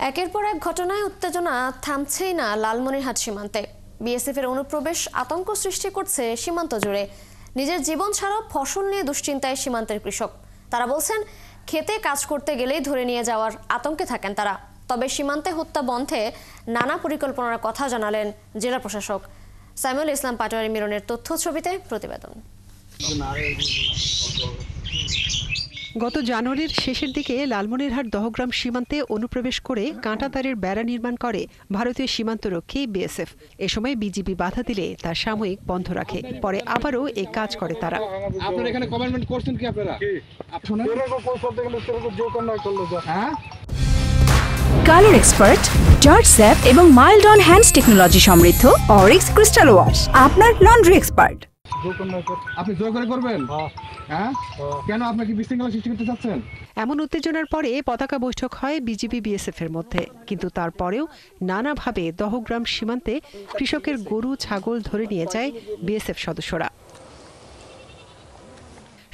একের পর এক ঘটনায় উত্তেজনা থামছেই না লালমনিরহাট সীমান্তে। বিএসএফ এর অনুপ্রবেশ আতঙ্ক সৃষ্টি করছে সীমান্ত জুড়ে। নিজের জীবন ছাড়াও ফসল নিয়ে দুশ্চিন্তায় সীমান্তের কৃষক। তারা বলছেন, খেতে কাজ করতে গেলেই ধরে নিয়ে যাওয়ার আতঙ্কে থাকেন তারা। তবে সীমান্তে হত্যা বন্ধে নানা পরিকল্পনার কথা জানালেন জেলা প্রশাসক। সাইমুল ইসলাম পাটোয়ারি মিলনের তথ্য ছবিতে প্রতিবেদন। গত জানুয়ারির শেষের দিকে লালমনিরহাট দহগ্রাম সীমান্তে অনুপ্রবেশ করে কাঁটাতারের বেড়া নির্মাণ করে ভারতীয় সীমান্তরক্ষী বিএসএফ। এ সময় বিজিবি বাধা দিলে তা সাময়িক বন্ধ রাখে। পরে আবারও এই কাজ করে তারা। আপনারা এখানে কমেন্টমেন্ট করছেন কি আপনারা? কালার এক্সপার্ট, জর্জ স্যাপ এবং মাইল্ড অন হ্যান্ডস টেকনোলজি সমৃদ্ধ অরিক্স ক্রিস্টাল ওয়াশ আপনার লন্ড্রি এক্সপার্ট। আপনি জোর করে করবেন? হ্যাঁ, কেন? আপনি কি বিশৃঙ্খলা সৃষ্টি করতে চাচ্ছেন? এমন উত্তেজনার পরে পতাকা বৈঠক হয় বিজিবি বিএসএফ এর মধ্যে, কিন্তু তারপরেও নানাভাবে দহগ্রাম সীমান্তে কৃষকের গরু ছাগল ধরে নিয়ে যায় বিএসএফ সদস্যরা।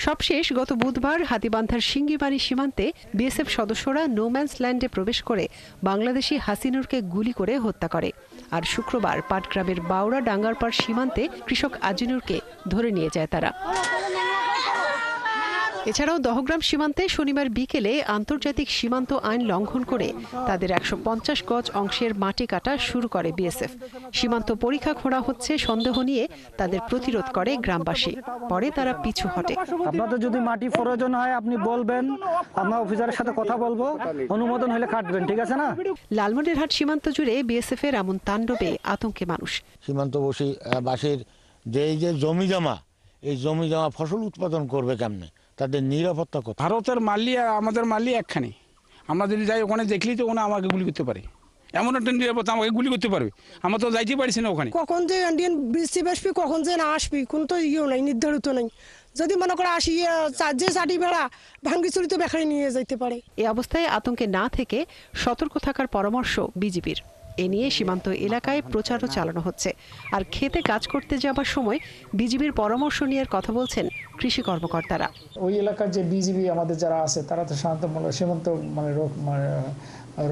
সবশেষ গত বুধবার হাতিবান্ধার সিঙ্গিবাড়ি সীমান্তে বিএসএফ সদস্যরা নোম্যান্স ল্যান্ডে প্রবেশ করে বাংলাদেশি হাসিনুরকে গুলি করে হত্যা করে। আর শুক্রবার পাটগ্রামের বাউড়া ডাঙ্গারপাড় সীমান্তে কৃষক আজিনুরকে ধরে নিয়ে যায় তারা। এছাড়াও দহগ্রাম সীমান্তে শনিবার বিকেলে আন্তর্জাতিক সীমান্ত আইন লঙ্ঘন করে তাদের ১৫০ গজ অংশের মাটি কাটা শুরু করে বিএসএফ। সীমান্ত পরীক্ষা খোঁড়া হচ্ছে সন্দেহ নিয়ে তাদের প্রতিরোধ করে গ্রামবাসী। পরে তারা পিছু হটে। আপনাদের যদি মাটি প্রয়োজন হয় আপনি বলবেন, আমরা অফিসারের সাথে কথা বলবো, অনুমোদন হলে কাটবেন, ঠিক আছে না? লালমনিরহাট সীমান্ত জুড়ে বিএসএফ এর এমন তাণ্ডবে আতঙ্কে মানুষ। সীমান্তবাসীর যে জমি জমা, এই জমি জমা ফসল উৎপাদন করবে কেমনে? তাদের নিরাপত্তা কোথায়? ভারতের মাল্লি আর আমাদের মাল্লি একখানে। আমরা যদি যাই ওখানে দেখলি তো ওনা আমাকে গুলি করতে পারে, এমন একটা নিরাপত্তা আমাকে গুলি করতে পারবে। আমরা তো যাইতে পারছি না ওখানে। কখন যে ইন্ডিয়ান বৃষ্টি আসবি, কখন যে না আসবি, কোন তো ইয়েও নাই, নির্ধারিত নাই। যদি মনে করে আসি যে চাটি বেড়া ভাঙ্গি চুরিতে বেখারি নিয়ে যাইতে পারে। এই অবস্থায় আতঙ্কে না থেকে সতর্ক থাকার পরামর্শ বিজিবির। এ নিয়ে সীমান্ত এলাকায় প্রচারও চালানো হচ্ছে। আর খেতে কাজ করতে যাবার সময় বিজিবির পরামর্শ নেওয়ার কথা বলছেন কৃষি কর্মকর্তারা। ওই এলাকার যে বিজিবি আমাদের যারা আছে তারা তো সাধারণত সীমান্ত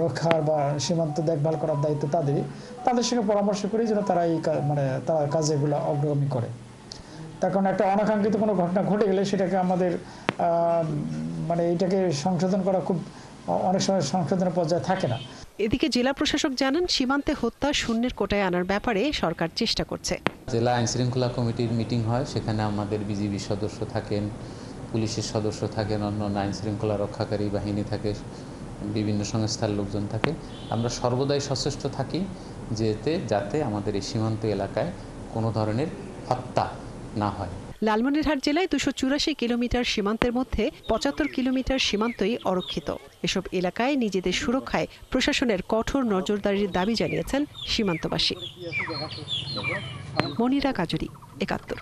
রক্ষার বা সীমান্ত দেখভাল করার দায়িত্ব তাদের সঙ্গে পরামর্শ করি যেন তারা তারা কাজেগুলো অগ্রগামী করে। তার কারণ একটা অনাকাঙ্ক্ষিত কোনো ঘটনা ঘটে গেলে সেটাকে আমাদের এটাকে সংশোধন করা খুব অনেক সময় সংশোধনের পর্যায়ে থাকে না। এদিকে জেলা প্রশাসক জানান, সীমান্তে হত্যা শূন্যের কোটায় আনার ব্যাপারে সরকার চেষ্টা করছে। জেলা আইন শৃঙ্খলা কমিটির মিটিং হয়, সেখানে আমাদের বিজিবি সদস্য থাকেন, পুলিশের সদস্য থাকেন, অন্য আইন শৃঙ্খলা রক্ষাকারী বাহিনী থাকে, বিভিন্ন সংস্থার লোকজন থাকে। আমরা সর্বদাই সচেষ্ট থাকি যাতে আমাদের এই সীমান্ত এলাকায় কোনো ধরনের হত্যা না হয়। লালমনিরহাট জেলায় ২৮৪ কিলোমিটার সীমান্তের মধ্যে ৭৫ কিলোমিটার সীমান্তই অরক্ষিত। এসব এলাকায় নিজেদের সুরক্ষায় প্রশাসনের কঠোর নজরদারির দাবি জানিয়েছেন সীমান্তবাসী। মনিরা কাজুরি, ৭১।